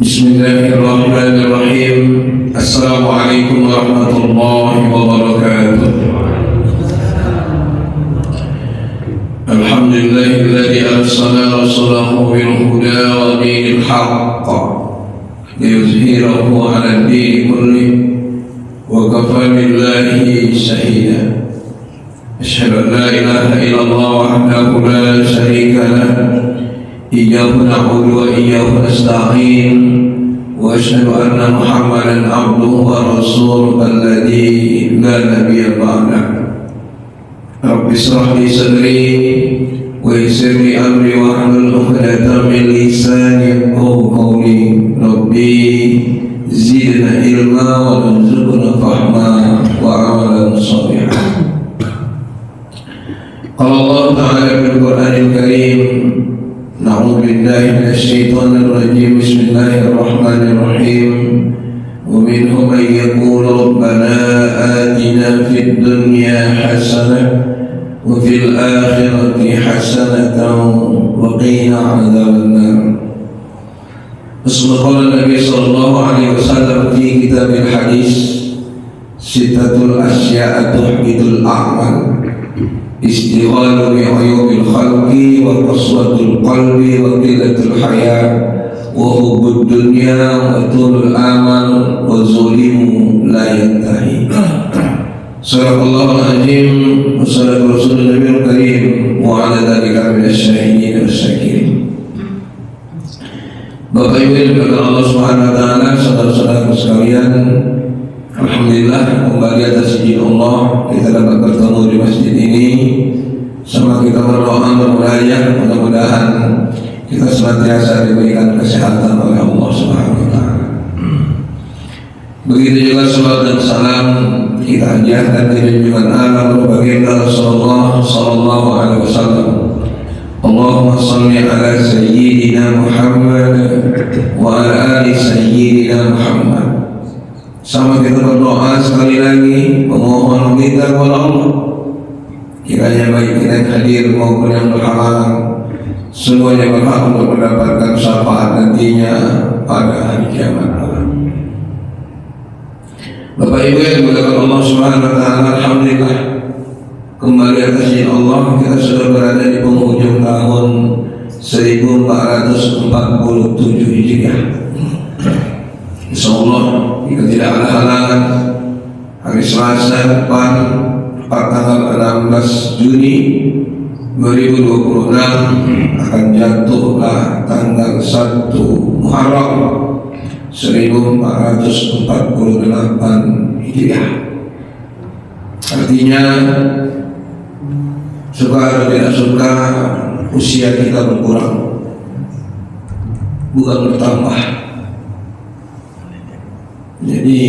Bismillahirrahmanirrahim. Assalamualaikum warahmatullahi wabarakatuh. Alhamdulillahilladzi arsala rasulahu bil huda wa dinil haqq liyuzhirahu 'ala ad-din kullih wa kafa billahi shahida. Asyhadu an la ilaha illallah wahdahu la syarika lahu iyyahu na'budu wa iyyahu nasta'in wa asyhadu anna Muhammadan 'abduhu wa rasuluhu alladzi la nabiyya ba'dahu. Rabbi shrah li sadri wa yassir li amri wahlul 'uqdatam min lisani yafqahu qawli. Rabbi zidna ilma wa warzuqna fahma wa 'amalan shalihan. Qala Allah ta'ala fil Qur'anil Karim: Na'udzu billahi minasy syaithanir rajim. Bismillahirrahmanirrahim. Wa minhum man yaqulu rabbana atina fid dunya hasanah wa fil akhirati hasanatan wa qina 'adzabannar. Qala Nabi sallallahu alaihi wasallam fi kitabil hadis: sittatul asya'a tuhbitul a'mal, istighalu bi uyubil khalqi wa qaswatul qalbi wa qillatul haya wa hubbud dunya wa tulul amal wa zulimu la yantahi. Sadaqallahul azim wa sadaqa rasulun nabiyul karim wa ala dzalika minasy syahidin wasyakirin. Bapak Ibu yang dimuliakan Allah Subhanahu wa taala, saudara-saudara sekalian, alhamdulillah kembali atas izin Allah kita dapat bertemu di masjid ini. Sama kita berdoa bermunajat, mudah-mudahan kita senantiasa diberikan kesehatan oleh Allah Subhanahu wa taala. Begitu juga salawat dan salam kita ajarkan ke junjungan alam baginda Rasulullah sallallahu alaihi wasallam. Allahumma shalli ala sayyidina Muhammad wa ala ali sayyidina Muhammad. Sama kita berdoa sekali lagi memohon kita kepada Allah, kiranya baik kita yang hadir maupun yang berhalangan semuanya berhak untuk mendapatkan syafaat nantinya pada hari kiamat. Bapak Ibu yang dimuliakan Allah Subhanahu wa taala, alhamdulillah kembali atas izin Allah kita sudah berada di penghujung tahun 1447 Hijriah. Insyaallah jika tidak ada halangan, hari Selasa depan tanggal 16 Juni 2026 akan jatuhlah tanggal 1 Muharram 1448 Hijriah. Artinya suka atau tidak suka usia kita berkurang, bukan bertambah. Jadi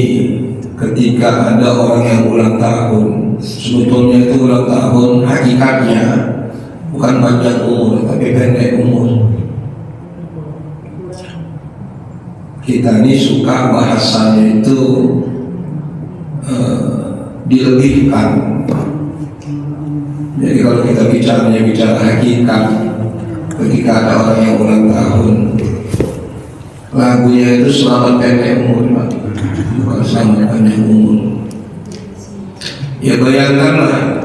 ketika ada orang yang ulang tahun, sebetulnya itu ulang tahun hakikatnya bukan panjang umur tapi pendek umur. Kita ini suka bahasanya itu dilebihkan. Jadi kalau kita bicara hakikat, ketika ada orang yang ulang tahun, lagunya itu selamat pendek umur, bukan selamat panjang umur. Ya bayangkanlah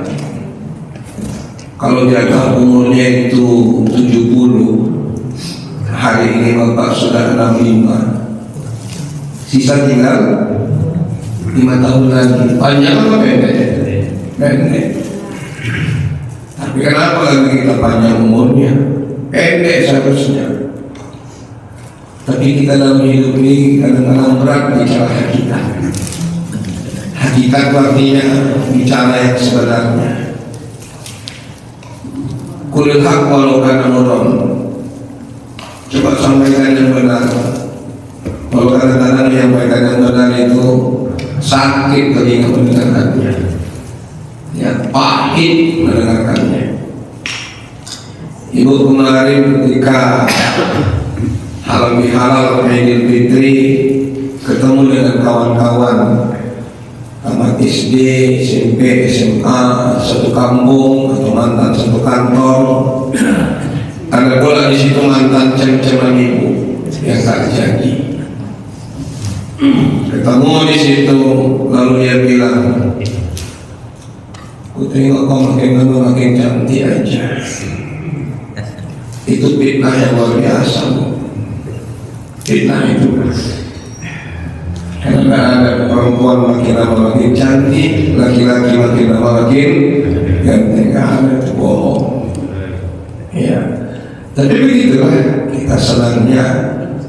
kalau jatah umurnya itu 70, hari ini Bapak sudah 65, sisa tinggal 5 tahun lagi. Panjang apa pendek? Pendek. Tapi kenapa lagi kita panjang umurnya? Pendek seharusnya. Tapi kita dalam hidup ini kadang-kadang berat bicara hakikat. Hakikat artinya bicara yang sebenarnya. Qulil haq walau kana murran. Coba sampaikan yang benar. Kalau kadang-kadang yang sampaikan yang benar itu sakit ketika mendengarkannya, ya pahit mendengarkannya. Ibu kemarin ketika halal bihalal Idul Fitri ketemu dengan kawan-kawan tamat SD, SMP, SMA, satu kampung atau mantan satu kantor. Ada pula di situ mantan cem-ceman ibu yang tak jadi. Ketemu di situ, lalu dia bilang, "Ku tengok kau makin lama makin cantik aja." Itu fitnah yang luar biasa. Fitnah itu. Karena ada perempuan makin lama makin cantik, laki-laki makin lama makin ganteng. Ada itu bohong. Ya. Tapi begitulah kita senangnya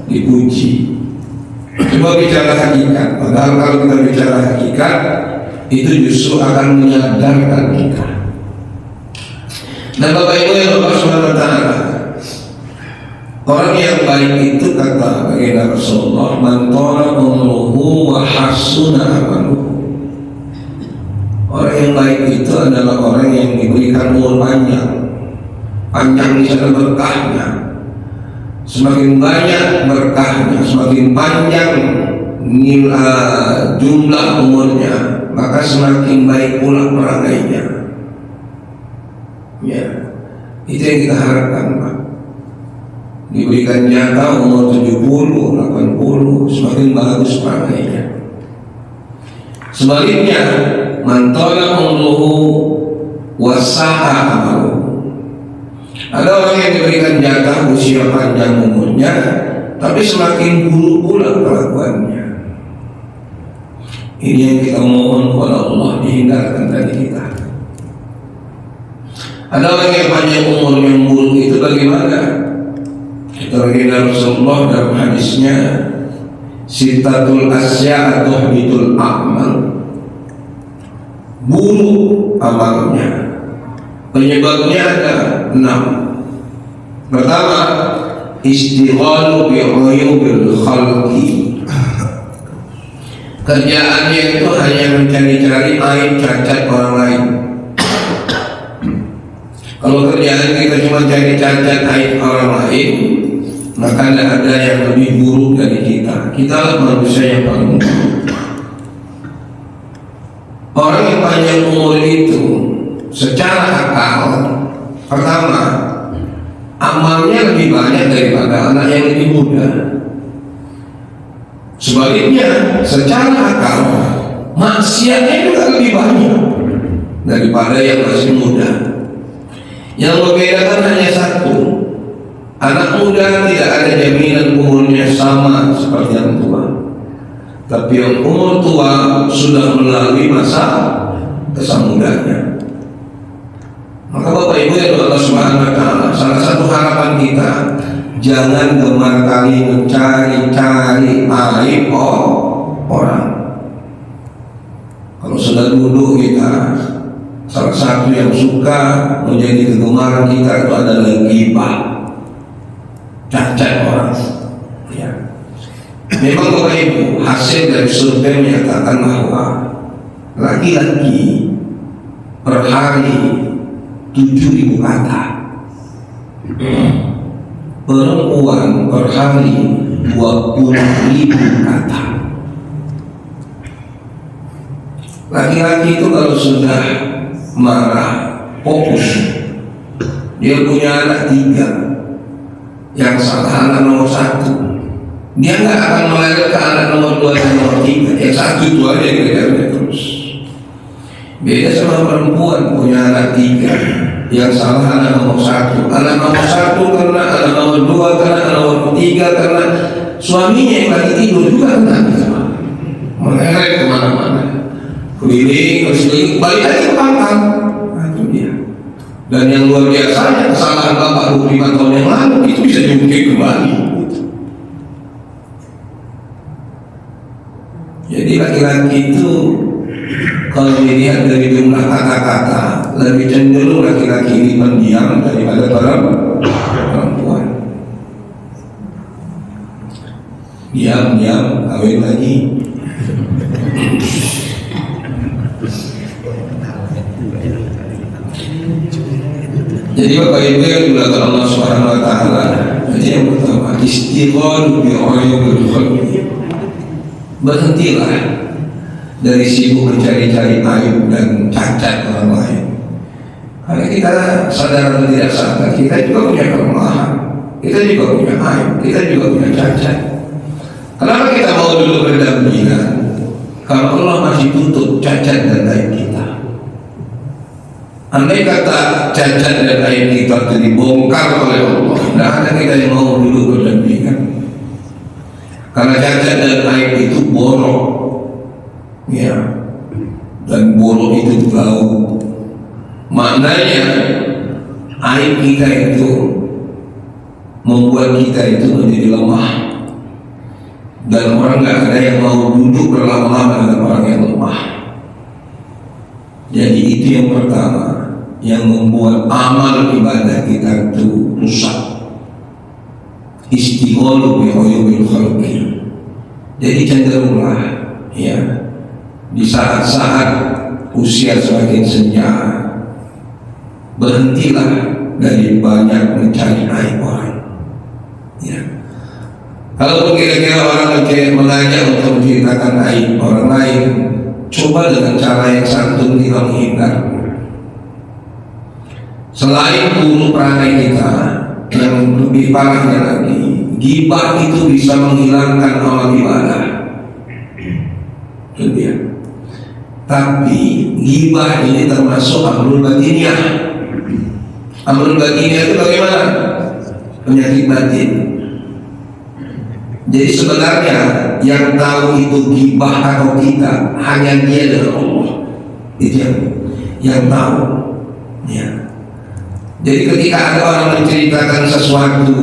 dipuji. Coba bicara hakikat. Padahal kalau kita bicara hakikat, itu justru akan menyadarkan kita. Dan Bapak Ibu yang Allah Subhanahu wa Ta'ala, orang yang baik itu kata baginda Rasulullah, "Man tala umruhu wa hasuna amaluhu." Orang yang baik itu adalah orang yang diberikan umur panjang. Panjang di sana berkahnya. Semakin banyak berkahnya, semakin panjang jumlah umurnya, maka semakin baik pula perangainya. Ya, itu yang kita harapkan, Pak. Diberikan jatah umur 70, 80, semakin bagus perangainya. Sebaliknya, man tala umruhu wasa'a amaluhu. Ada orang yang diberikan jatah usia panjang umurnya, tapi semakin buruk pula kelakuannya. Ini yang kita mohon kepada Allah dihindarkan dari kita. Ada orang yang panjang umur yang buruk itu bagaimana? Baginda Rasulullah dalam hadisnya, "Sittatul asya atau bidul amal." Buruk amalnya. Penyebabnya ada 6. Pertama, istighalu bi'uyubil khalqi. Kerjaannya itu hanya mencari-cari aib cacat orang lain. Kalau kerjaan kita cuma cari cacat aib orang lain, maka tidak ada yang lebih buruk dari kita. Kita lah manusia yang paling buruk. Orang yang panjang umur itu secara akal, pertama, amalnya lebih banyak daripada anak yang lebih muda. Sebaliknya, secara akal, maksiatnya juga lebih banyak daripada yang masih muda. Yang membedakan hanya satu, anak muda tidak ada jaminan umurnya sama seperti yang tua. Tapi yang umur tua sudah melalui masa kesamudanya. Maka Bapak Ibu yang Allah Subhanahu wa Ta'ala, salah satu harapan kita, jangan gemar kali mencari-cari aib orang. Kalau sudah duduk kita, salah satu yang suka menjadi kegemaran kita itu adalah ghibah, cacat orang. Ya. Memang Bapak Ibu, hasil dari survei menyatakan bahwa laki-laki per hari 7.000 kata, perempuan per hari 20.000 kata. Laki-laki itu kalau sudah marah, fokus, dia punya anak 3, yang salah anak nomor 1, dia nggak akan melewat ke anak nomor 2 dan nomor 3, yang 1 itu aja yang dia terus. Beda sama perempuan punya anak 3, yang salah anak nomor 1. Anak nomor 1 karena anak nomor 2, karena anak nomor 3, karena suaminya yang lagi tidur juga kena sama. Meneret kemana-mana, keliling, balik lagi ke pangkal. Nah, itu dia. Dan yang luar biasanya, kesalahan bapak 25 tahun yang lalu itu bisa diungkit kembali. Jadi laki-laki itu kalau dilihat dari jumlah kata-kata, lebih cenderung laki-laki ini pendiam daripada perempuan. Diam-diam, kawin lagi. Jadi Bapak Ibu yang dimuliakan Allah Subhanahu wa Ta'ala, yang pertama, istighfar bi'uyubil khalqi. Berhentilah dari sibuk mencari-cari aib dan cacat orang lain. Karena kita sadar atau tidak sadar, kita juga punya kelemahan, kita juga punya aib, kita juga punya cacat. Kenapa kita mau dulu berdampingan? Karena Allah masih tutup cacat dan aib kita. Andai kata cacat dan aib kita dibongkar oleh Allah, tidak ada kita yang mau dulu berdampingan. Karena cacat dan aib itu borok, ya, dan borok itu bau. Maknanya aib kita itu membuat kita itu menjadi lemah, dan orang nggak ada yang mau duduk berlama-lama dengan orang yang lemah. Jadi itu yang pertama yang membuat amal ibadah kita itu rusak. Istigholu bi uyubil khalqi. Jadi cenderunglah, ya, di saat-saat usia semakin senja, berhentilah dari banyak mencari aib orang. Ya. Kalau kira-kira orang mengajak untuk menceritakan aib orang lain, coba dengan cara yang santun kita menghindar. Selain buruk perangai kita, yang lebih parahnya lagi, ghibah itu bisa menghilangkan amal ibadah. Itu dia. Tapi ghibah ini termasuk amrul batiniyah. Amrul batiniyah itu bagaimana? Penyakit batin. Jadi sebenarnya yang tahu itu ghibah atau kita hanya dia dan Allah. Itu yang tahu. Ya. Jadi ketika ada orang menceritakan sesuatu,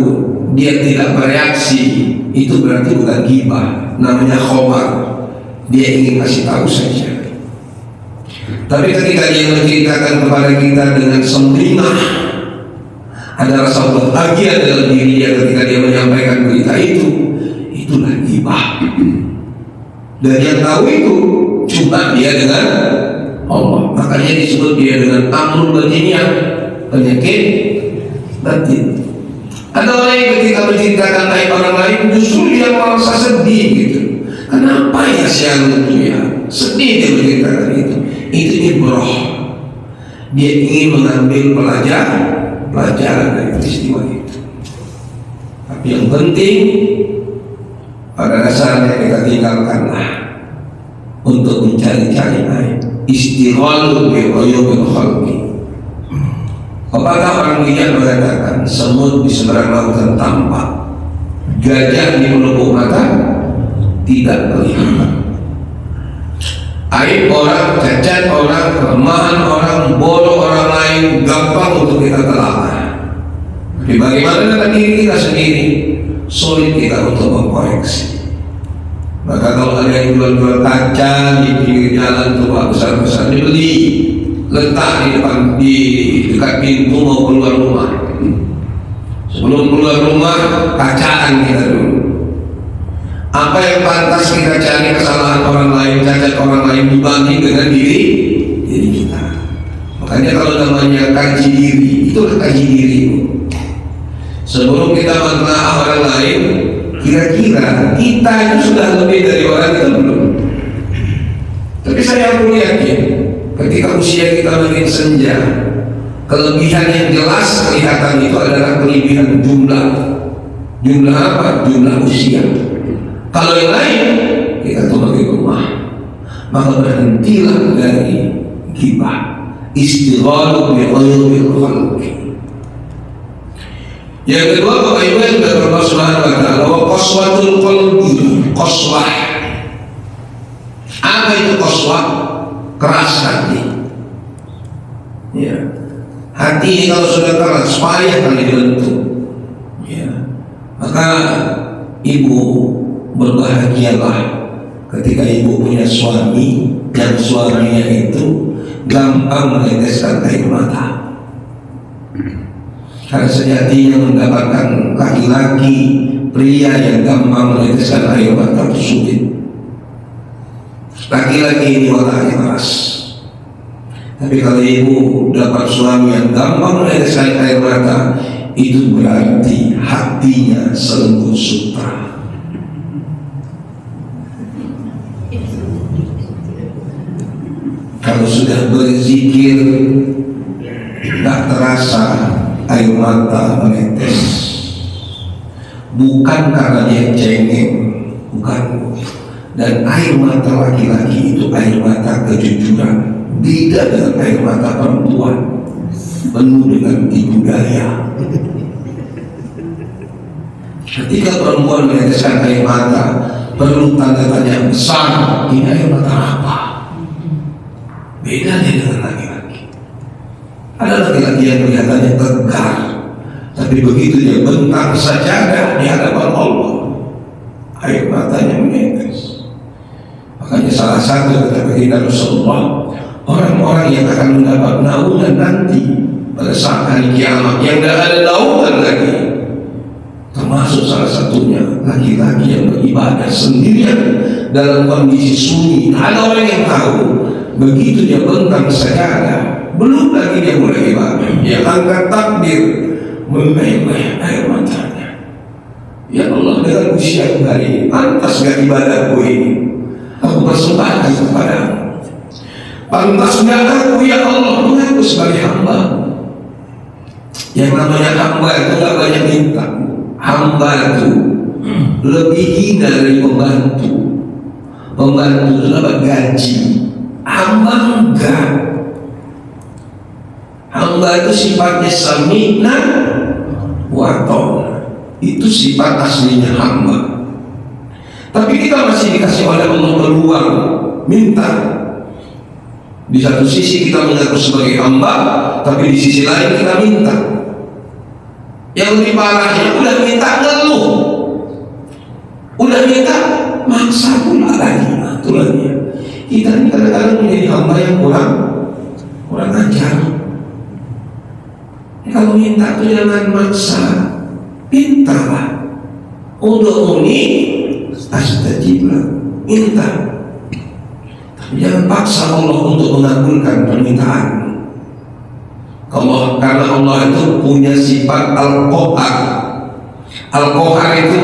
dia tidak bereaksi, itu berarti bukan ghibah, namanya khobar. Dia ingin kasih tahu saja. Tapi ketika dia menceritakan kepada kita dengan sembringah, ada rasa bahagia dalam diri dia ketika dia menyampaikan berita itu, itulah ghibah. Dan yang tahu itu cuma dia dengan Allah. Makanya disebut dia dengan amrul batiniyah, penyakit batin. Ada orang yang ketika menceritakan aib orang lain justru dia merasa sedih gitu. Kenapa ya siang itu ya sedih dia menceritakan itu? Itu ibrah. Dia ingin mengambil pelajaran dari peristiwa itu. Tapi yang penting pada dasarnya kita tinggalkanlah untuk mencari-cari aib. Istighalu bi uyubil khalqi. Apakah orang bijak mengatakan semut di seberang lautan tampak, gajah di pelupuk mata tidak kelihatan. Aib orang, cacat orang, kelemahan orang, bodoh orang lain gampang untuk kita telah. Tapi bagaimana dengan diri kita sendiri? Sulit kita untuk mengkoreksi. Maka kalau ada yang jual-jual kaca di pinggir jalan tua besar-besar, dibeli, letak di depan, di dekat pintu mau keluar rumah. Sebelum keluar rumah, kacaan kita dulu. Apa yang pantas kita cari kesalahan orang lain, cacat orang lain dibanding dengan diri kita. Makanya kalau namanya kaji diri, itulah kaji diri. Sebelum kita menelaah orang lain, kira-kira kita itu sudah lebih dari orang itu belum? Tapi saya perlu yakin, ketika usia kita makin senja, kelebihan yang jelas kelihatan itu adalah kelebihan jumlah. Jumlah apa? Jumlah usia. Kalau yang lain, kita tuh bagi rumah. Maka berhentilah dari ghibah. Istighalu bi uyubil khalqi. Yang kedua, Bapak Ibu yang dari Allah Subhanahu wa taala, wa qaswatul qalbi, qaswah. Apa itu qaswah? Keras hati. Ya. Hati ini kalau sudah keras, payah kali dibentuk. Ya. Maka ibu berbahagialah ketika ibu punya suami dan suaminya itu gampang meneteskan air mata. Karena sejatinya mendapatkan laki-laki pria yang gampang meneteskan air mata itu sulit. Laki-laki ini wataknya keras. Tapi kalau ibu dapat suami yang gampang meneteskan air mata, itu berarti hatinya selembut sutra. Kalau sudah berzikir, tak terasa air mata menetes. Bukan karena dia cengeng, bukan. Dan air mata laki-laki itu air mata kejujuran, beda dengan air mata perempuan, penuh dengan tipu daya. Ketika perempuan meneteskan air mata, perlu tanda tanya besar, ini air mata apa? Beda dengan laki-laki. Ada laki-laki yang kelihatannya tegar, tapi begitu dia bentang sajadah di hadapan Allah, air matanya menetes. Makanya salah satu kata baginda Rasulullah, orang-orang yang akan mendapat naungan nanti pada saat hari kiamat yang tidak ada naungan lagi, termasuk salah satunya laki-laki yang beribadah sendirian dalam kondisi sunyi, tak ada orang yang tahu. Begitu dia bentang sajadah, belum lagi dia mulai ibadah, dia angkat takbir, meleleh air matanya. Ya Allah, dengan usia hari pantas gak ibadahku ini aku persembahkan kepadamu? Pantas gak aku ya Allah mengaku sebagai hamba? Yang namanya hamba itu gak banyak minta. Hamba itu lebih hina dari pembantu. Pembantu itu dapat gaji, hamba enggak. Hamba itu sifatnya sami'na wa ta'na, itu sifat aslinya hamba. Tapi kita masih dikasih oleh Allah peluang minta. Di satu sisi kita mengaku sebagai hamba, tapi di sisi lain kita minta. Yang lebih parahnya udah minta ngeluh, udah minta maksa pula lagi. Itulah kita ini kadang-kadang menjadi hamba yang kurang ajar. Kalau minta itu jangan maksa, mintalah. Ud'uni astajib lakum, minta. Tapi jangan paksa Allah untuk mengabulkan permintaan. Karena Allah itu punya sifat Al-Qahar. Al-Qahar itu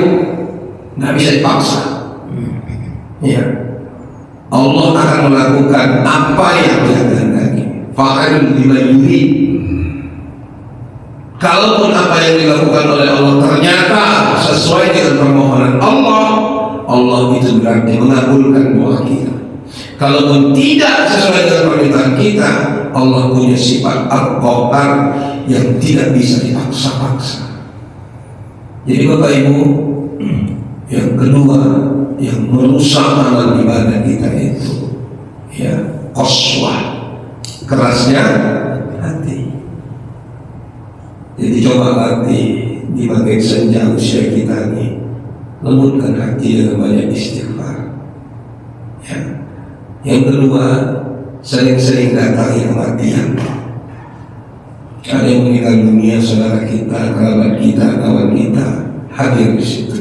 nggak bisa dipaksa. Ya, Allah akan melakukan apa yang Dia kehendaki. Fa'al lima yurid. Kalaupun apa yang dilakukan oleh Allah ternyata sesuai dengan permohonan Allah, Allah itu berarti mengabulkan doa kita. Kalaupun tidak sesuai dengan permintaan kita, Allah punya sifat Al-Qahar yang tidak bisa dipaksa-paksa. Jadi Bapak Ibu, yang kedua yang merusak amal ibadah kita itu ya qaswah, kerasnya hati. Jadi coba latih di bagian senja usia kita ini, lembutkan hati dengan banyak istighfar. Ya. Yang kedua, sering-sering datangi kematian. Ada yang meninggal dunia, saudara kita, kerabat kita, kawan kita hadir di situ.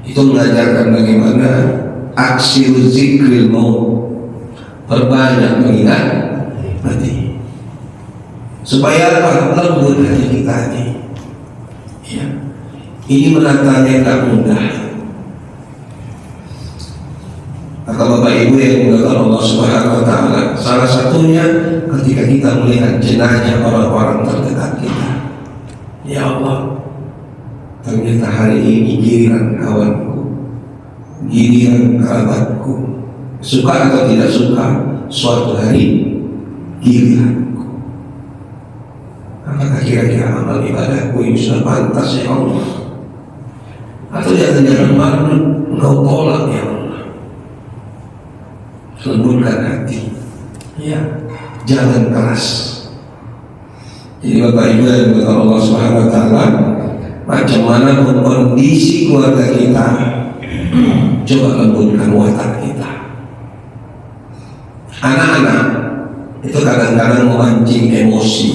Itu mengajarkan bagaimana aksi zikril maut, perbanyak mengingat mati. Supaya apa? Lembut hati kita ini. Ya. Ini menatanya tak mudah. Maka Bapak Ibu yang dimuliakan Allah Subhanahu wa Ta'ala, salah satunya ketika kita melihat jenazah orang-orang terdekat kita. Ya Allah, ternyata hari ini giliran kawanku, giliran kerabatku, suka atau tidak suka, suatu hari giliranku. Apakah kira-kira amal ibadahku ini sudah pantas ya Allah? Atau jangan-jangan malu engkau tolak ya Allah? Lembutkan hati, ya, jangan keras. Jadi Bapak Ibu yang dimuliakan Allah Subhanahu wa Ta'ala, macam mana pun kondisi keluarga kita, coba lembutkan watak kita. Anak-anak itu kadang-kadang memancing emosi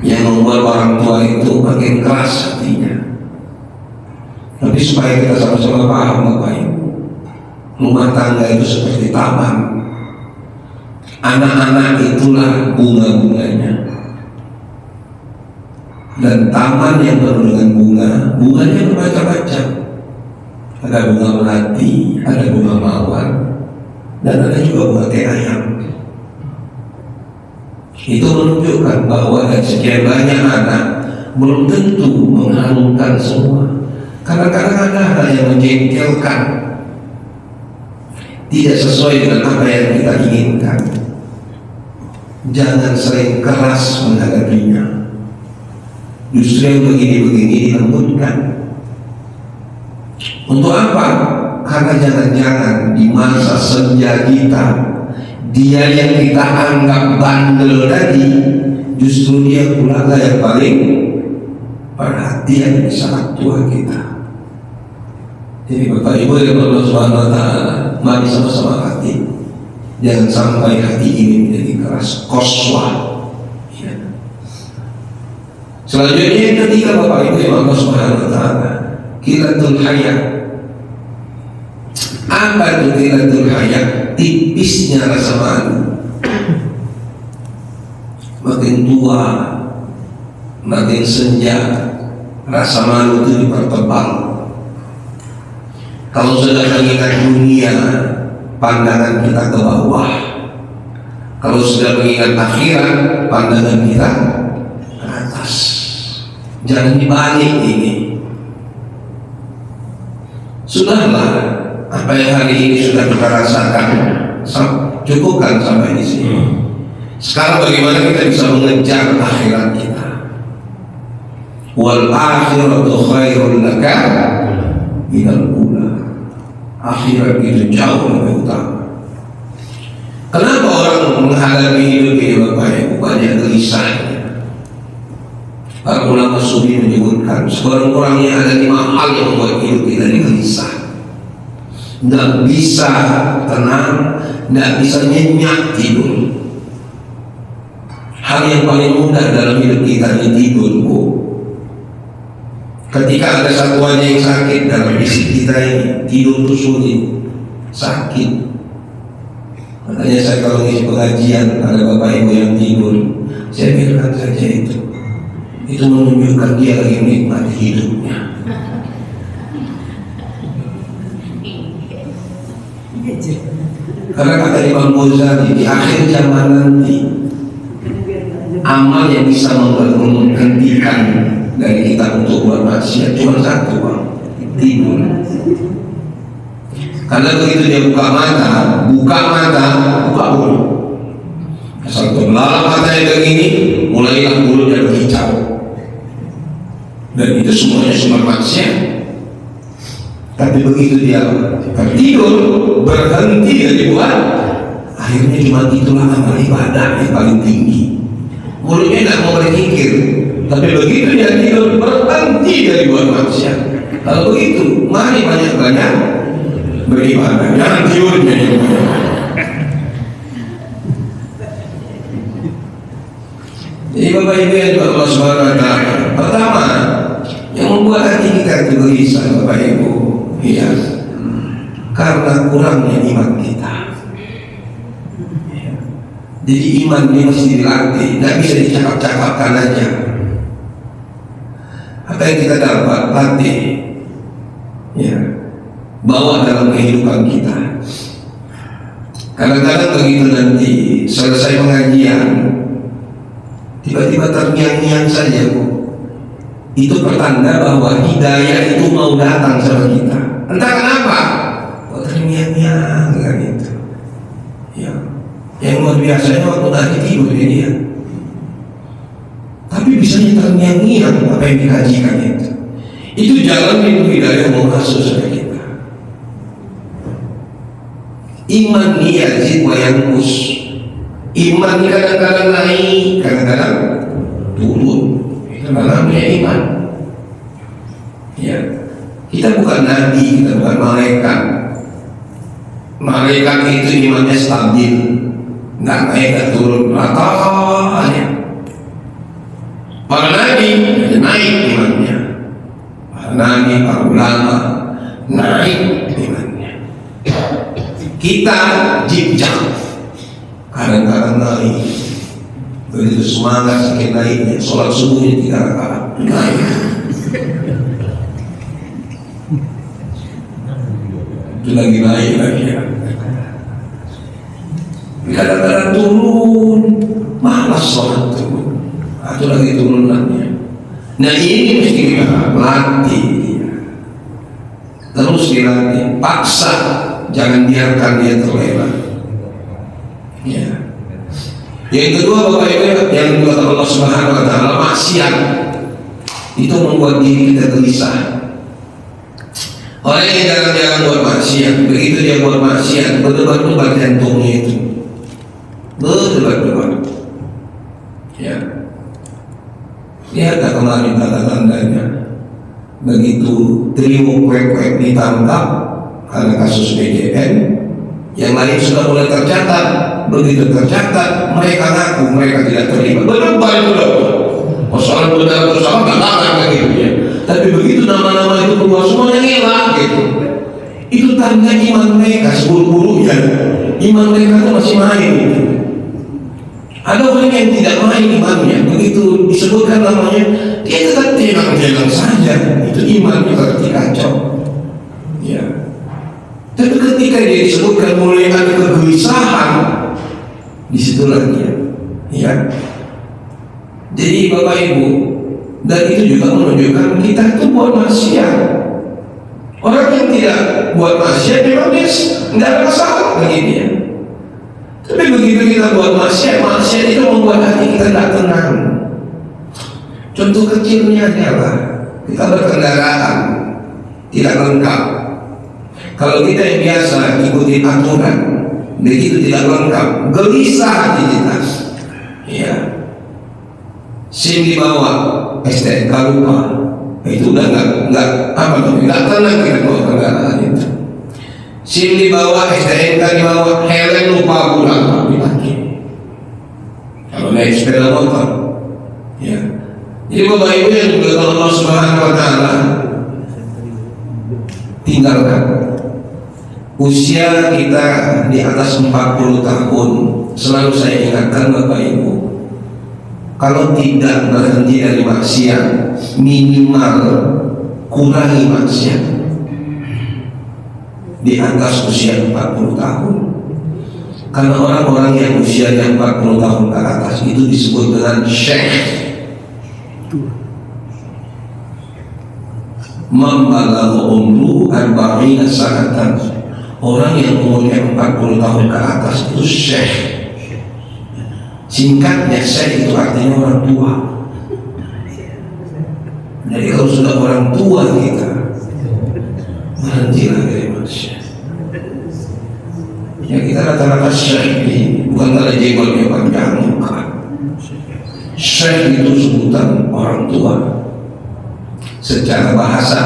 yang membuat orang tua itu makin keras hatinya. Tapi supaya kita sama-sama paham Bapak Ibu, rumah tangga itu seperti taman. Anak-anak itulah bunga-bunganya. Dan taman yang penuh dengan bunga, bunganya bermacam-macam. Ada bunga melati, ada bunga mawar, dan ada juga bunga teh ayam. Itu menunjukkan bahwa sekian banyak anak belum tentu mengharumkan semua. Kadang-kadang ada hal yang menjengkelkan, tidak sesuai dengan apa yang kita inginkan. Jangan sering keras menghadapinya. Justru yang begini-begini dilembutkan. Untuk apa? Karena jangan-jangan di masa senja kita, dia yang kita anggap bandel tadi, justru dia pula yang paling perhatian di saat tua kita. Jadi Bapak Ibu yang Allah Subhanahu wa Ta'ala, mari sama-sama hati. Jangan sampai hati ini menjadi keras, qaswah. Ya. Selanjutnya yang ketiga Bapak Ibu yang Allah Subhanahu wa Ta'ala, qillatul hayat. Apa itu qillatul hayat? Tipisnya rasa malu. Makin tua, makin senja, rasa malu itu dipertebal. Kalau sudah mengingat dunia, pandangan kita ke bawah. Kalau sudah mengingat akhirat, pandangan kita ke atas. Jangan dibalik ini. Sudahlah, apa yang hari ini sudah kita rasakan, cukupkan sampai di sini. Sekarang bagaimana kita bisa mengejar akhirat kita? Wal akhiratu khairun laka minal ula. Akhirat itu jauh lebih utama. Kenapa orang menghadapi hidup ini Bapak Ibu banyak gelisahnya? Para ulama sufi menyebutkan sekurang-kurangnya ada 5 hal yang membuat hidup kita ini gelisah. Tidak bisa tenang, tidak bisa nyenyak tidur. Hal yang paling mudah dalam hidup kita ini tidur, Bu. Ketika ada satu wajah yang sakit dalam fisik kita ini, tidur itu sulit, sakit. Makanya saya kalau ngisi pengajian ada Bapak Ibu yang tidur, saya biarkan saja itu menunjukkan dia lagi menikmati hidupnya. Karena kata Imam Ghazali, di akhir zaman nanti amal yang bisa menghentikan dari kita untuk buat maksiat cuma satu, Bang, tidur. Karena begitu dia buka mata buka mulut. Asal terbelalak matanya kayak gini, mulailah mulutnya berhijau. Dan itu semuanya sumber maksiat. Tapi begitu dia tertidur, berhenti dari buat, akhirnya cuma itulah amal ibadah yang paling tinggi. Mulutnya tidak mau berpikir. Tapi begitu dia tidur, berhenti dari buat maksiat. Kalau begitu, mari banyak-banyak beribadah. Jangan tidurnya yang banyak. Jadi Bapak Ibu yang Allah Subhanahu wa Ta'ala, pertama yang membuat hati kita itu gelisah Bapak Ibu, ya, karena kurangnya iman kita. Jadi iman ini mesti dilatih, tidak bisa dicakap-cakapkan aja. Apa yang kita dapat latih, ya, bawa dalam kehidupan kita. Kadang-kadang begitu nanti selesai pengajian, tiba-tiba terngiang-ngiang saja, Bu. Itu pertanda bahwa hidayah itu mau datang sama kita. Entah kenapa, kok terngiang-ngiang kan itu. Ya, yang luar biasanya waktu lagi tidur ini ya. Tapi bisanya terngiang-ngiang apa yang dikajikan itu. Itu jalan pintu hidayah mau masuk sama kita. Iman ni yazid wa yanqus. Iman ni kadang-kadang naik, kadang-kadang turun. Itu namanya iman. Ya, kita bukan nabi, kita bukan malaikat. Malaikat itu imannya stabil, nggak naik nggak turun, ratanya. Para nabi naik imannya, para nabi, para ulama naik imannya. Kita jejak, kadang-kadang naik. Begitu semangat sakit naiknya, sholat subuhnya 3 rakaat naik. Itu lagi naik lagi ya. Kadang-kadang turun, malas sholat turun. Itu lagi turunannya. Nah ini mesti kita latih dia. terus dilatih, paksa, jangan biarkan dia terlena. Ya. Yang kedua Bapak Ibu yang dibuat Allah Subhanahu Wa Taala, maksiat itu membuat diri kita gelisah. Orang yang jarang-jarang buat maksiat, begitu dia buat maksiat, berdebar-debar jantungnya itu, berdebar-debar. Ya. Lihat kemarin tanda-tandanya, begitu trio kuek-kuek ditangkap karena kasus PJN, yang lain sudah mulai tercatat. Begitu tercatat, mereka ngaku mereka tidak terlibat. Berdebar itu loh. Persoalan benar bersama nggak akan begitu ya. Tapi begitu nama-nama itu keluar semuanya ngelak gitu. Itu tanda iman mereka seburu-burunya. Iman mereka itu masih main gitu. Ada orang yang tidak main imannya, begitu disebutkan namanya, dia tetap tenang-tenang saja. Itu imannya berarti kacau. Ya. Tapi ketika dia disebutkan mulai ada kegelisahan, disitulah dia. Ya. Jadi Bapak Ibu, dan itu juga menunjukkan kita itu buat maksiat. Orang yang tidak buat maksiat memang dia nggak ada masalah bagi dia. Tapi begitu kita buat maksiat, maksiat itu membuat hati kita tidak tenang. Contoh kecilnya adalah kita berkendaraan tidak lengkap. Kalau kita yang biasa ikuti aturan, begitu tidak lengkap, gelisah hati kita. Ya. SIM dibawa, STNK lupa, itu udah nggak tenang kita bawa kendaraan itu. SIM dibawa, STNK dibawa, helm lupa pulang lagi. Kalau naik sepeda motor, ya. Jadi Bapak Ibu yang juga Allah Subhanahu Wa Taala tinggalkan. Usia kita di atas 40 tahun, selalu saya ingatkan Bapak Ibu, kalau tidak berhenti dari maksiat, minimal kurangi maksiat di atas usia 40 tahun. Karena orang-orang yang usianya 40 tahun ke atas itu disebut dengan syekh. Membalagha umru 40 sanatan. Orang yang umurnya 40 tahun ke atas itu syekh. Singkatnya syekh itu artinya orang tua. Jadi kalau sudah orang tua kita, berhentilah dari maksiat. Ya kita rata-rata syekh ini bukan karena jenggotnya panjang, bukan. Syekh itu sebutan orang tua secara bahasa,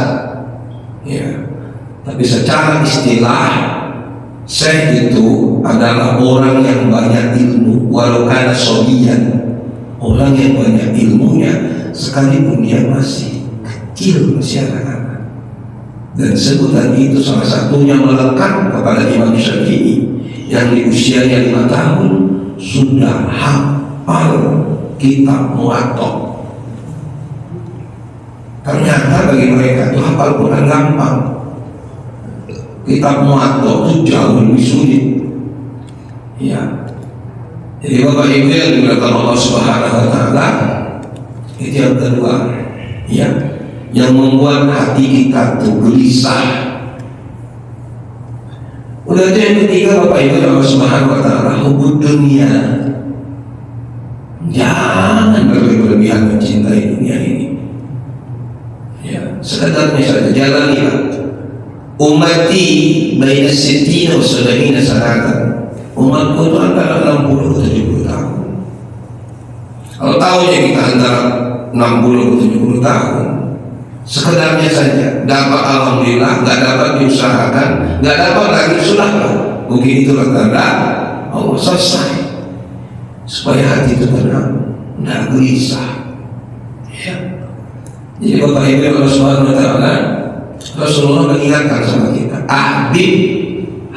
ya. Tapi secara istilah, syekh itu adalah orang yang banyak ilmu, walau kana sobiyan, orang yang banyak ilmunya sekalipun dia masih kecil, masih anak-anak. Dan sebutan itu salah satunya melekat kepada Imam Syafi'i yang di usianya 5 tahun sudah hafal kitab Muwatta. Ternyata bagi mereka itu hafal Quran gampang. Kitab Muwatta itu jauh lebih sulit. Ya. Jadi Bapak Ibu yang dimuliakan Allah Subhanahu Wa Taala, itu yang kedua, ya, yang membuat hati kita tuh gelisah. Udah itu yang ketiga Bapak Ibu Allah Subhanahu Wa Taala, hubud dunia. Jangan berlebihan mencintai dunia ini. Ya, sekadarnya saja, jalanilah. Ummati baina sittina wa sab'ina sanatan. Umatku itu antara 60 ke 70 tahun. Kalau tahunya kita antara 60 ke 70 tahun, sekedarnya saja, dapat alhamdulillah, nggak dapat diusahakan, nggak dapat lagi sudahlah. Mungkin itulah tanda Allah selesai, supaya hati itu tenang, nggak gelisah. Ya. Jadi Bapak Ibu Allah Subhanahu Wa Taala, Rasulullah mengingatkan sama kita, ahbib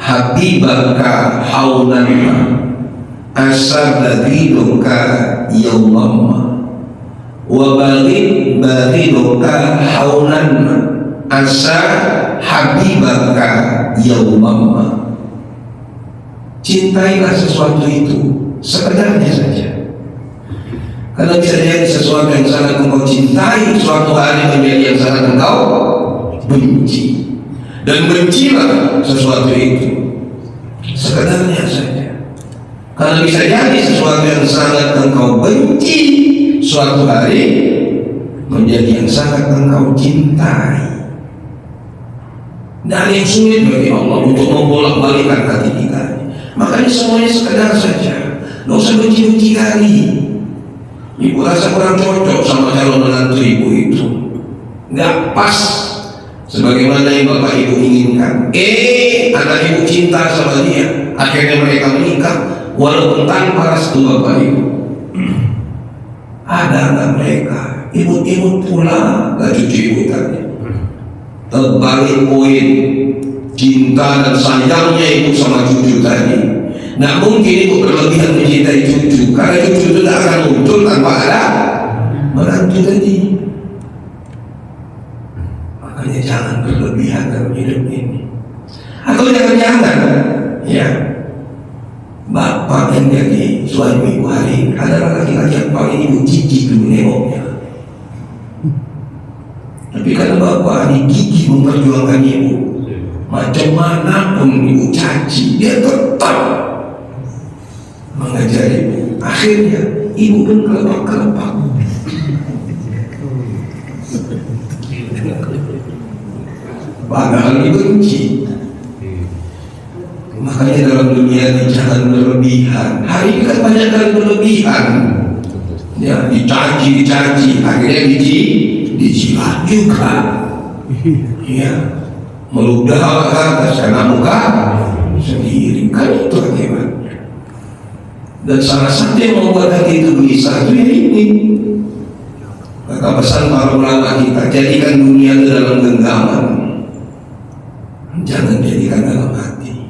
habibaka haunan asabadiluka yawmamma wa bariluka haunan asa habibaka yawmamma. Cintailah sesuatu itu sekedarnya saja, karena bisa jadi sesuatu yang sangat engkau cintai suatu hari menjadi yang sangat engkau benci. dan bencilah sesuatu itu sekedarnya saja. Karena bisa jadi sesuatu yang sangat engkau benci suatu hari menjadi yang sangat engkau cintai. Dan yang sulit bagi Allah untuk membolak-balikan hati kita. Makanya semuanya sekedar saja. Nggak usah benci-benci kali. Ibu rasa kurang cocok sama calon menantu ibu itu, nggak pas sebagaimana yang bapak ibu inginkan. Anak ibu cinta sama dia, akhirnya mereka menikah walaupun tanpa restu bapak ibu. Ada anak mereka imut-imut pula, gak cucu ibu tadi. Terbalik poin cinta dan sayangnya ibu sama cucu tadi. Nah mungkin ibu berlebihan mencintai cucu, karena cucu itu tidak akan muncul tanpa ada menantu tadi. Makanya jangan berlebihan dalam hidup ini. Atau jangan-jangan ya bapak yang jadi suami ibu hari ini adalah laki-laki yang paling ibu jijik dulu nengoknya. Tapi karena bapak ini gigih memperjuangkan ibu, macam manapun ibu caci, dia tetap mengajari ibu. Akhirnya ibu pun kelepak-kelepak. Padahal dibenci. Makanya dalam dunia ini jangan berlebihan. Hari ini kan banyak kali berlebihan. Ya, dicaci, akhirnya dijilat juga. Ya, meludah atas karena muka sendiri. Kan itu akibatnya. Dan salah satu yang membuat hati itu gelisah itu ini. Maka pesan para ulama kita, jadikan dunia itu dalam genggaman, jangan jadikan dalam hati.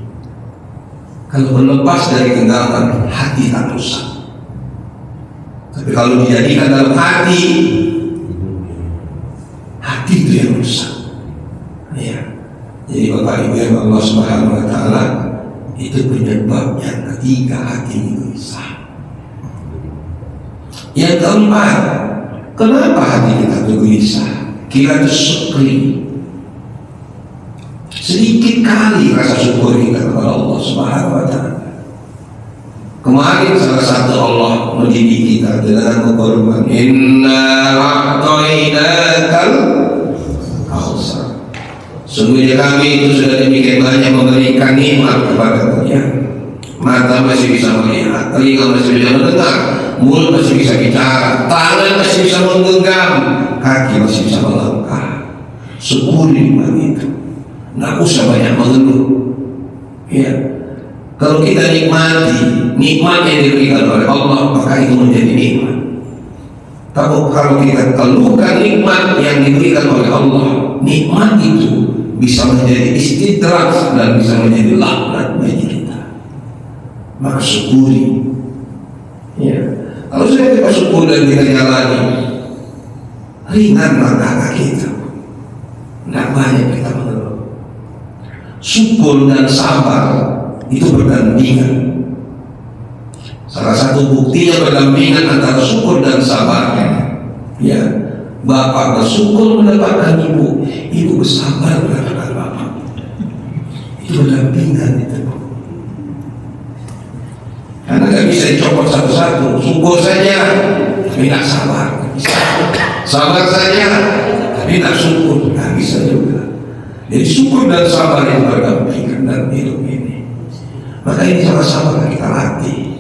Kalau berlepas dari genggaman, hati tak rusak. Tapi kalau dijadikan dalam hati itu yang rusak. Ya. Jadi Bapak Ibu yang Allah Subhanahu Wa Taala, itu penyebab yang ketiga hati ini gelisah. Yang keempat, kenapa hati kita gelisah? Kita itu syukri. Sedikit kali rasa syukur kita kepada Allah Subhanahu Wa Taala. Kemarin salah satu Allah mendidik kita dengan berfirman, Inna a'tainakal kautsar. Sungguhnya kami itu sudah demikian banyak memberikan nikmat kepada kalian. Mata masih bisa melihat, telinga masih bisa mendengar, mulut masih bisa bicara, tangan masih bisa menggenggam, kaki masih bisa melangkah. Syukuri nikmat itu. Nggak usah banyak mengeluh. Ya, kalau kita nikmati nikmat yang diberikan oleh Allah, maka itu menjadi nikmat. Tapi kalau kita keluhkan nikmat yang diberikan oleh Allah, nikmat itu bisa menjadi istidraj dan bisa menjadi laknat bagi kita. Maka syukuri. Ya. Kalau sudah kita syukur dan kita jalani, ringan langkah kita. Tidak banyak kita mengeluh. Syukur dan sabar itu berdampingan. Salah satu buktinya berdampingan antara syukur dan sabar. Ya. Bapak bersyukur mendapatkan ibu, ibu bersabar mendapatkan bapak. Itu berdampingan itu. Karena nggak bisa dicopot satu-satu. Syukur saja, tapi tidak sabar. Sabar saja, tapi tidak syukur. Nggak bisa juga. Jadi syukur dan sabar yang berdampingan dalam hidup ini. Maka ini sama-sama kita latih.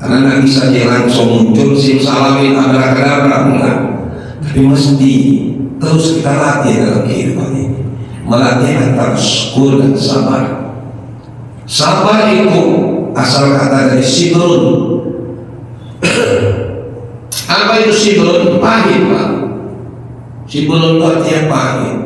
Karena nggak bisa dia langsung muncul simsalabim abrakadabra, enggak. Tapi mesti terus kita latih dalam kehidupan ini, melatih antara syukur dan sabar. Sabar itu asal kata dari sibrun. Apa itu sibrun? Pahit, Pak. Sibrun itu artinya pahit.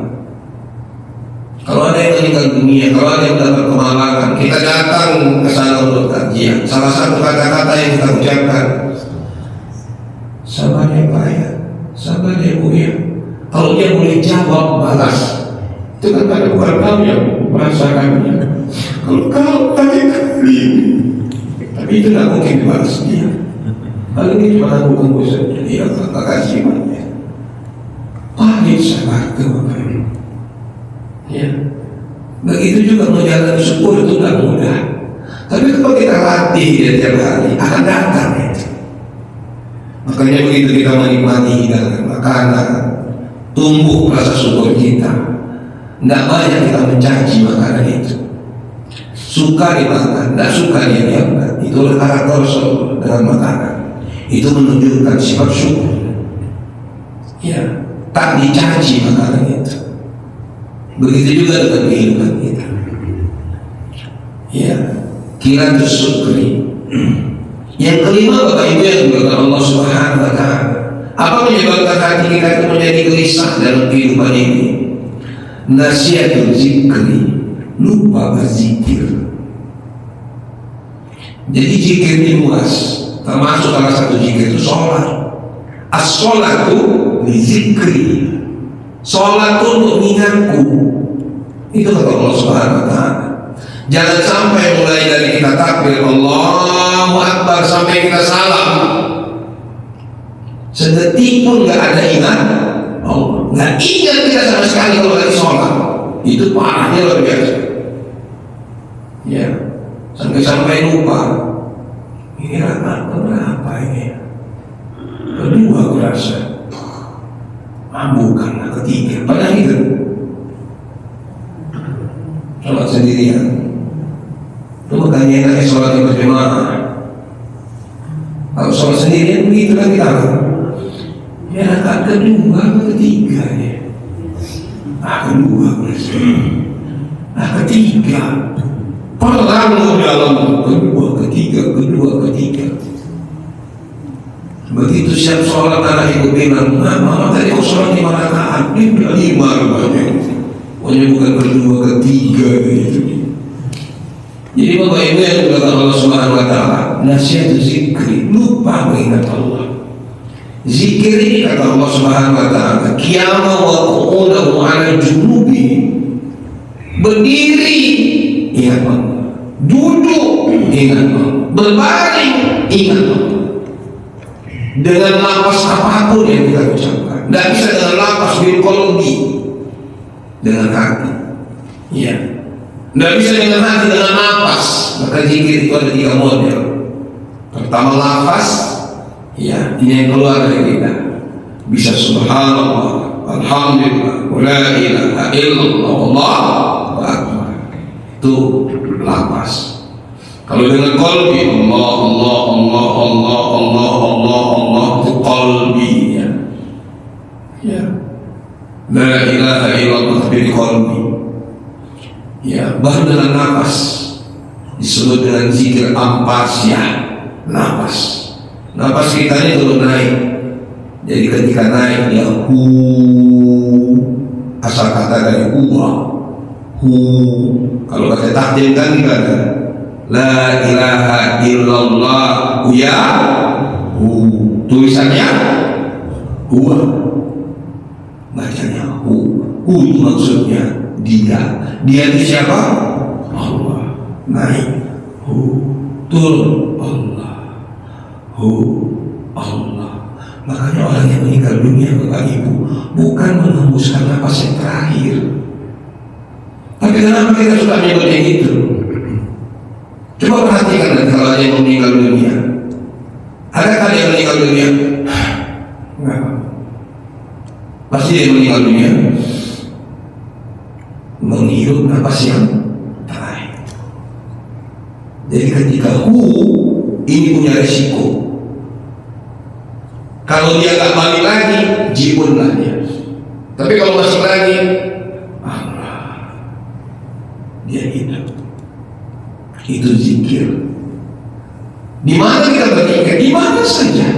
Kalau ada yang meninggal dunia, kalau ada yang mendapat kemalangan, kita datang ke sana untuk kajian. Salah satu kata-kata yang kita ucapkan, sabar ya Pak ya, sabar ya Bu ya. Kalau dia boleh jawab, balas. Itu kan karena bukan kamu yang merasakannya. Kalau kau tadi kali, tapi itu tidak mungkin dibalas dia. Paling ini cuma tanggung saja. Dia tak kasih banyak. Pahit sabar itu Bapak. Ya. Begitu juga menjalani syukur itu tidak mudah. Tapi kalau kita latih dia tiap hari akan datang itu. Makanya begitu kita menikmati hidangan makanan, tumbuh rasa syukur kita. Tidak banyak kita mencaci makanan itu. Suka dimakan, tidak suka dia diamkan. Itulah karakter Rasul dengan makanan. Itu menunjukkan sifat syukur. Ya, tak dicaci makanan itu. Begitu juga dengan kehidupan kita. Ya, kira syukri. Yang kelima, Bapak Ibu yang diberkahi Allah Subhanahu wa Ta'ala, apa menyebabkan hati kita itu menjadi gelisah dalam kehidupan ini? Nasihatul zikri, lupa berzikir. Jadi zikir ini luas, termasuk salah satu zikir itu sholat. As-sholatu li zikri, sholat itu untuk mengingatku. Itu kata Allah Subhanahu wa Ta'ala. Jangan sampai mulai dari kita takbir Allahu Akbar sampai kita salam, sedetik pun gak ada ingat Allah, gak ingat kita sama sekali kalau lagi sholat. Itu parahnya luar biasa. Ya, sampai lupa. Ini rakaat berapa ini? Kedua aku rasa. Bukan, ketiga. Padahal itu sholat sendirian. Itu makanya enaknya sholat yang berjemaah. Kalau sholat sendirian begitu lagi tangan. Ya rakaat kedua atau ketiga ya. Kedua ketiga. Pertama dalam kedua ketiga. Begitu siap sholat anak ibu bilang, mama tadi kau sholat 5 rakaat. Ini udah 5 rupanya. Pokoknya bukan kedua ketiga gitu. Jadi Bapak Ibu yang diberkahi Allah Subhanahu wa Ta'ala, nasihat zikri, lupa mengingat Allah. Zikir ini kata Allah Subhanahu wa Ta'ala, qiyama wa qu'udahu 'ala junubi, berdiri ingat Allah, duduk ingat Allah, berbaring ingat Allah. Dengan lapas apapun yang kita ucapkan, tidak bisa dengan lapas bil qalbi, dengan hati. Ya. Tidak bisa dengan hati, dengan nafas. Maka zikir itu ada 3 model. Pertama nafas, ya, ini yang keluar dari kita. Bisa subhanallah, alhamdulillah, la ilaha illallah, Allahu akbar. Itu nafas. Kalau dengan qalbi, Allah, itu qalbi ya. Ya. La ilaha illallah bil qalbi. Ya, baru dengan nafas disebut dengan zikir ampasyah. Nafas kita ini turun naik. Jadi ketika naik ya asal kata dari kalau kata takdim kan gimana? La ilaha illallah ya tulisannya huwa, bacanya itu maksudnya dia itu siapa? Allah. Naik turun Allah. Makanya orang yang meninggal dunia Bapak Ibu bukan menghembuskan nafas yang terakhir. Tapi kenapa kita suka menyebutnya gitu? Coba perhatikan nanti kalau ada yang meninggal dunia. Ada kali yang meninggal dunia? Enggak. Pasti dia meninggal dunia menghirup nafas yang terakhir. Jadi ketika ini punya resiko. Kalau dia tak balik lagi, jibunlah dia. Tapi kalau masih lagi, Allah, dia hidup. Itu zikir. Di mana kita berzikir? Di mana saja.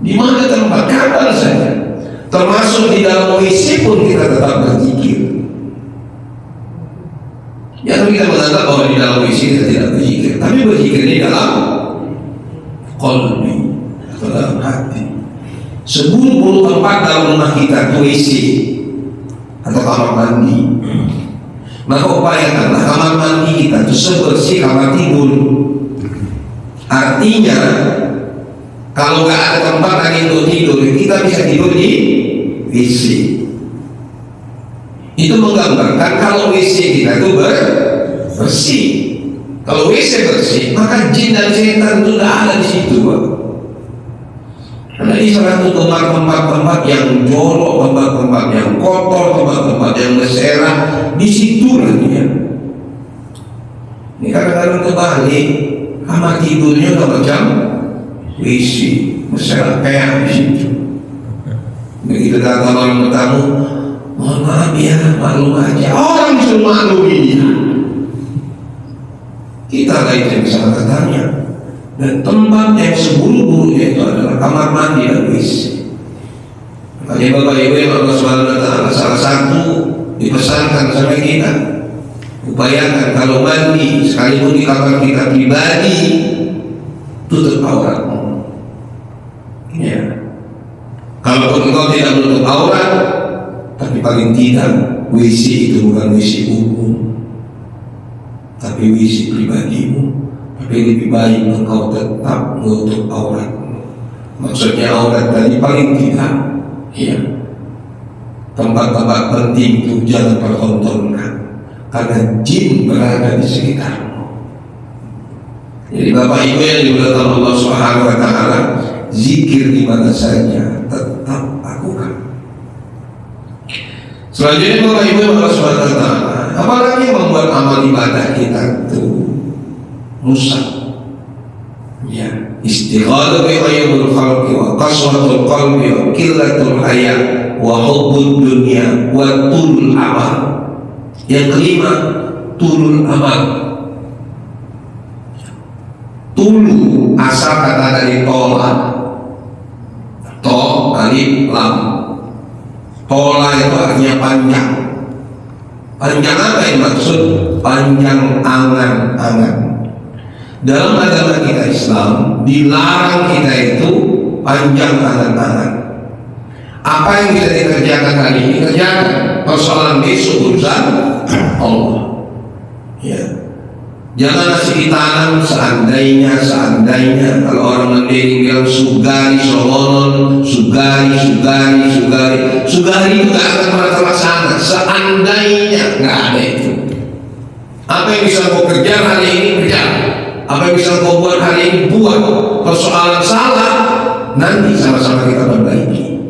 Di mana tempat, kapan saja. Termasuk di dalam WC pun kita tetap berzikir. Jangan kita menganggap bahwa di dalam WC kita tidak berzikir, tapi berzikir di dalam qalbi atau dalam hati. Sebelum tempat dalam rumah kita itu WC atau kamar mandi, maka upayakanlah kamar mandi kita itu sebersih kamar tidur. Artinya kalau nggak ada tempat lagi untuk tidur, kita bisa tidur di WC. Itu menggambarkan kalau WC kita itu bersih. Kalau WC bersih, maka jin dan setan itu tidak ada di situ, Pak. Karena ini salah satu tempat-tempat yang jorok, tempat-tempat yang kotor, tempat-tempat yang berserak, di situ lagi ya. Ini kadang-kadang kebalik, kamar tidurnya udah macam WC, berserak kayak di situ. Begitu datang orang bertamu, mohon maaf ya, maklum aja. Orang disuruh maklum ini. Kita lah itu yang bisa katanya. Dan tempat yang seburuk-buruknya itu adalah kamar mandi dan WC. Makanya Bapak Ibu yang Allah SWT salah satu dipesankan sama kita, upayakan kalau mandi sekalipun di kamar kita pribadi, tutup auratmu. Ya. Kalaupun engkau tidak menutup aurat, tapi paling tidak WC itu bukan WC umum, tapi WC pribadimu. Tapi lebih baik engkau tetap menutup auratmu. Maksudnya aurat tadi paling tidak, ya, tempat-tempat penting itu jangan pertontonkan, karena jin berada di sekitarmu. Jadi Bapak Ibu yang dimuliakan Allah Subhanahu Wa Taala, zikir di mana saja tetap lakukan. Selanjutnya Bapak Ibu yang Allah Subhanahu Wa Taala, apalagi yang membuat amal ibadah kita itu rusak. Ya, istighalah bi ayyul khalqi wa qaswatul qalbi wa qillatul haya wa hubbud dunya wa tulul amal. Yang kelima, tulul amal. Tulu asal kata dari tola, to alif lam. Tola itu artinya panjang. Panjang apa yang maksud? Panjang angan-angan. Dalam agama kita Islam dilarang kita itu panjang angan-angan. Apa yang bisa dikerjakan hari ini kerjakan, persoalan besok urusan Allah. Ya. Jangan masih ditanam seandainya. Kalau orang Mandailing bilang sugari solonon, sugari itu gak akan pernah terlaksana. Seandainya nggak ada itu. Apa yang bisa kau kerjakan hari ini kerjakan. Apa yang bisa kau buat hari ini buat. Persoalan salah nanti sama-sama kita perbaiki.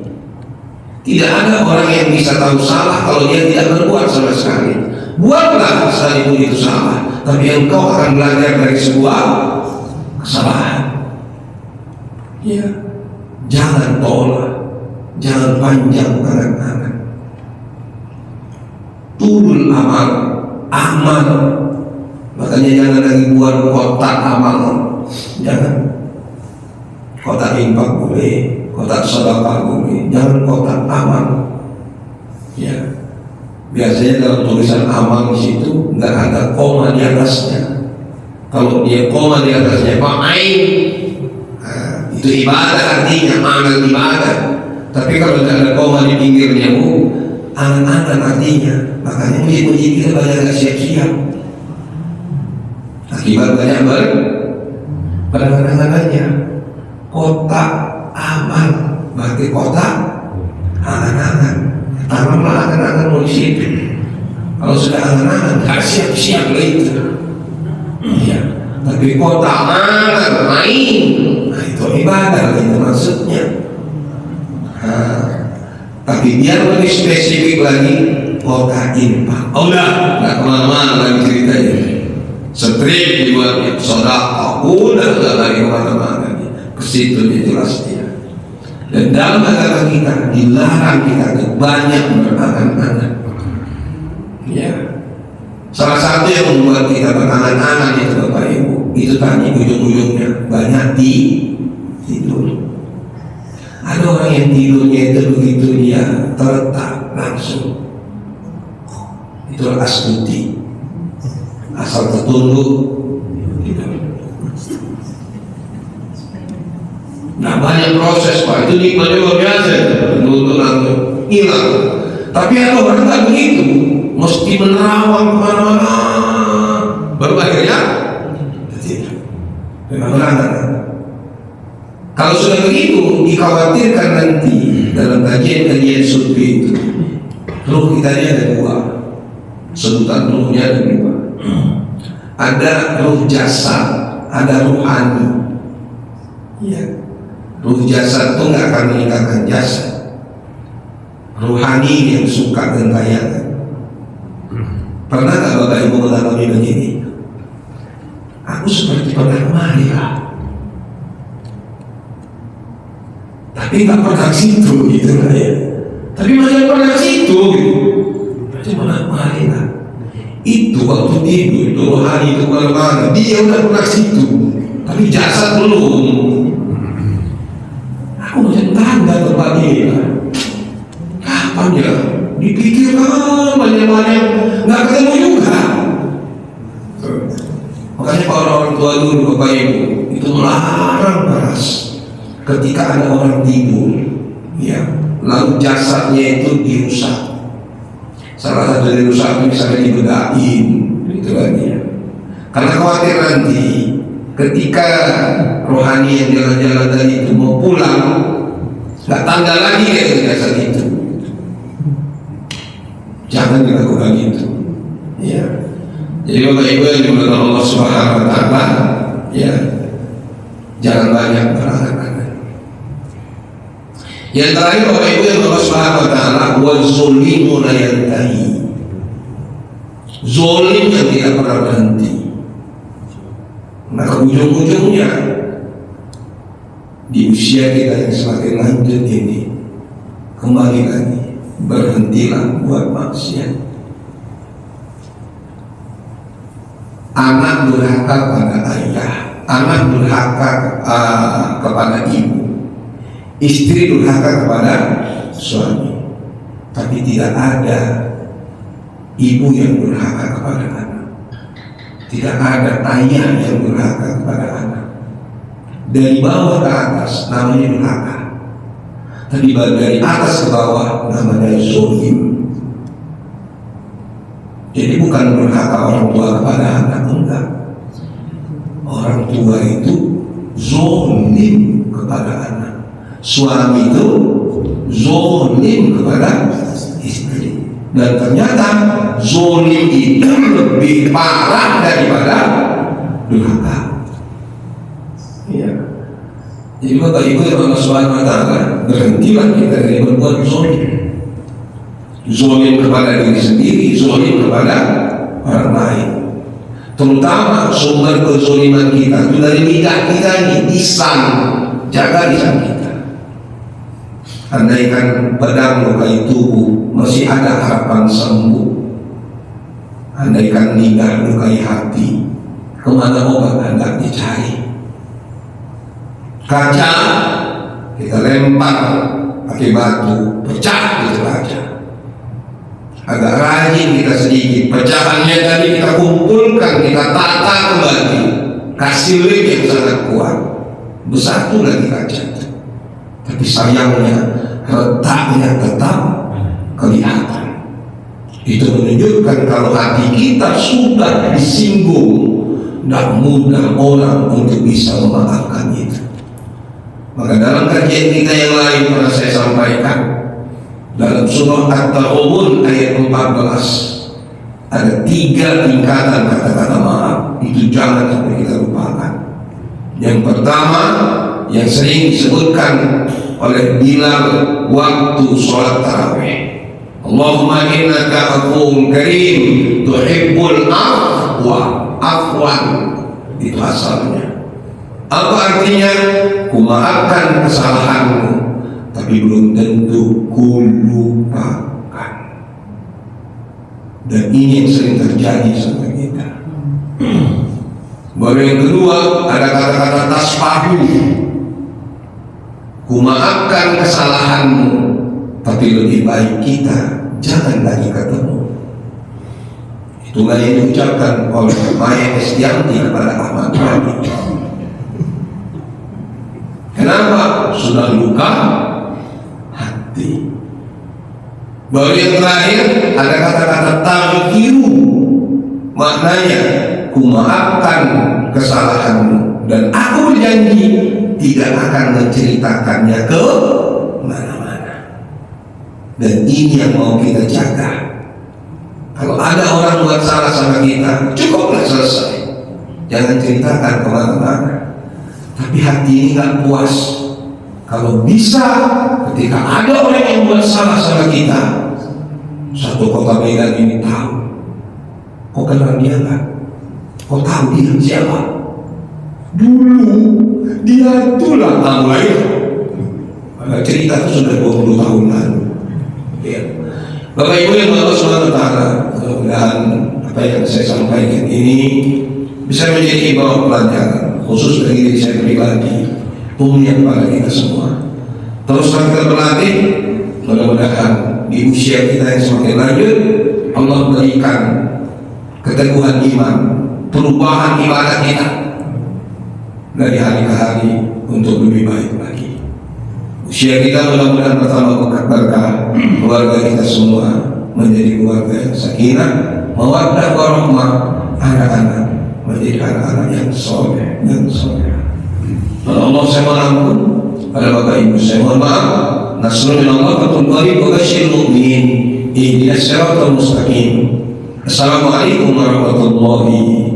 Tidak ada orang yang bisa tahu salah kalau dia tidak berbuat sama sekali. Buatlah sekalipun itu salah, tapi engkau akan belajar dari sebuah kesalahan. Ya, jangan tolak, jangan panjang angan-angan. Tulul amal. Makanya jangan lagi buat kotak amal. Jangan. Kotak infak boleh, kotak sedekah boleh, jangan kotak amal. Ya. Biasanya dalam tulisan amal di situ nggak ada koma di atasnya. Kalau dia koma di atasnya fa'ain, itu ibadah artinya, amal ibadah. Tapi kalau tidak ada koma di pinggirnya, angan-angan artinya. Makanya muji-muji kita banyak nggak siap-siap. Akibat banyak berangan-angannya. Kotak amal berarti kotak angan-angan. Tanamlah angan-angan di situ. Kalau sudah angan-angan, nggak siap-siap lah itu. Ya. Tapi kotak angan main, nah itu ibadah itu maksudnya. Tapi biar lebih spesifik lagi, kotak infak. Oh nggak kemana-mana lagi ceritanya. Strip dibuatnya, sedekah, udah nggak lagi kemana-mana. Ke situ jelas dia. Dan dalam agama kita dilarang kita banyak berangan-angan. Ya. Salah satu yang membuat kita berangan-angan itu Bapak Ibu, itu tadi ujung-ujungnya banyak tidur. Ada orang yang tidurnya itu begitu dia terletak langsung. Itu astuti, asal tertunduk tidur. Nah banyak proses Pak, itu nikmatnya luar biasa, untuk hilang. Tapi ada orang tak begitu, mesti menerawang kemana-mana, baru akhirnya tidak. Kalau sudah begitu, dikhawatirkan nanti dalam kajian sufi itu Ruh kita ini ada dua, sebutan ruhnya ada dua. Ada ruh jasad, ada ruhani. Ya. Ruh jasad itu nggak akan meninggalkan jasad. Ruhani yang suka gentayangan. Pernah nggak Bapak Ibu mengalami begini? Aku seperti pernah kemari lah, tapi nggak pernah ke situ gitu lah ya. Tapi macam pernah ke situ gitu. Berarti pernah kemari lah. Itu waktu tidur, itu rohani itu kemana-mana. Dia udah pernah ke situ, tapi jasad belum. Aku macam tanda tempat ini lah. Kapan ya? Dipikirkan banyak-banyak, nggak ketemu juga. Makanya para orang tua dulu, Bapak Ibu, itu melarang keras ketika ada orang tidur, ya, lalu jasadnya itu dirusak. Salah satu dari rusak itu misalnya dibedain, gitu kan ya. Karena khawatir nanti ketika rohani yang jalan-jalan tadi itu mau pulang, nggak tanda lagi dari jasad itu. Jangan dilakukan itu, ya. Jadi Bapak Ibu yang dimuliakan Allah Subhanahu Wa Taala, ya, jangan banyak berangan-angan. Yang terakhir Bapak Ibu yang Allah Subhanahu Wa Taala, wal zulimu la yantahi. Zolim yang tidak pernah berhenti. Maka ujung-ujungnya di usia kita yang semakin lanjut ini, kembali lagi berhentilah buat maksiat. Anak durhaka pada ayah, anak durhaka kepada ibu, istri durhaka kepada suami. Tapi tidak ada ibu yang durhaka kepada anak, tidak ada ayah yang durhaka kepada anak. Dari bawah ke atas namanya durhaka, tapi dari atas ke bawah namanya zolim. Jadi bukan durhaka orang tua kepada anak, enggak. Orang tua itu zolim kepada anak, suami itu zolim kepada istri. Dan ternyata zolim itu lebih parah daripada durhaka. Ya. Jadi Bapak Ibu yang Allah Subhanahu Wa Taala, berhentilah kita dari berbuat zolim. Zolim kepada diri sendiri, zolim kepada orang lain. Terutama sumber kezoliman kita itu dari lidah kita ini, lisan. Jaga lisan kita. Andaikan pedang lukai tubuh, masih ada harapan sembuh. Andaikan lidah lukai hati, kemana obat hendak dicari? Kaca kita lempar pakai batu, pecah gitu kaca. Agak rajin kita sedikit, pecahannya tadi kita kumpulkan, kita tata kembali, kasih lem yang sangat kuat, bersatu lagi kaca. Tapi sayangnya retaknya tetap kelihatan. Itu menunjukkan kalau hati kita sudah disinggung, tidak mudah orang untuk bisa memaafkan itu. Maka dalam kajian kita yang lain pernah saya sampaikan, dalam surah At-Taghabun ayat 14 ada 3 tingkatan kata-kata maaf. Itu jangan sampai kita lupakan. Yang pertama yang sering disebutkan oleh Bilal waktu sholat tarawih, Allahumma innaka afuwwun karim tuhibbul afwa. Afwan itu asalnya. Apa artinya? Kumaafkan kesalahanmu, tapi belum tentu ku lupakan. Dan ini yang sering terjadi sama kita. Baru yang kedua ada kata-kata tasfahu. Kumaafkan kesalahanmu, tapi lebih baik kita jangan lagi ketemu. Itulah yang diucapkan oleh Maya Estianti kepada Ahmad Dhani. Kenapa? Sudah luka hati. Baru yang terakhir ada kata-kata taghfiru, maknanya kumaafkan kesalahanmu dan aku berjanji tidak akan menceritakannya ke mana-mana. Dan ini yang mau kita jaga. Kalau ada orang buat salah sama kita, cukuplah selesai. Jangan ceritakan kemana-mana. Tapi hati ini gak puas. Kalau bisa, ketika ada orang yang buat salah sama kita, satu kota Medan ini tahu. Kau kenal dia gak? Kau tahu dia siapa? Dulu dia itulah mulai. Cerita itu sudah 20 tahun lalu. Ya. Bapak Ibu yang Allah SWT, mudah-mudahan apa yang saya sampaikan ini bisa menjadi ibarat pelajaran khusus bagi diri saya pribadi, umumnya kepada kita semua. Teruslah kita berlatih, mudah-mudahan di usia kita yang semakin lanjut Allah berikan keteguhan iman, perubahan ibadah kita dari hari ke hari untuk lebih baik lagi. Usia kita mudah-mudahan bertambah berkah, keluarga kita semua menjadi keluarga yang sakinah, mawaddah warahmah, anak-anak menjadi anak-anak yang soleh dan soleh. Allah saya mohon ampun pada Bapak Ibu, saya mohon maaf. Nasrul min Allah fatul qarib wa basyiril mu'minin ihdinas siratal mustaqim. Assalamualaikum warahmatullahi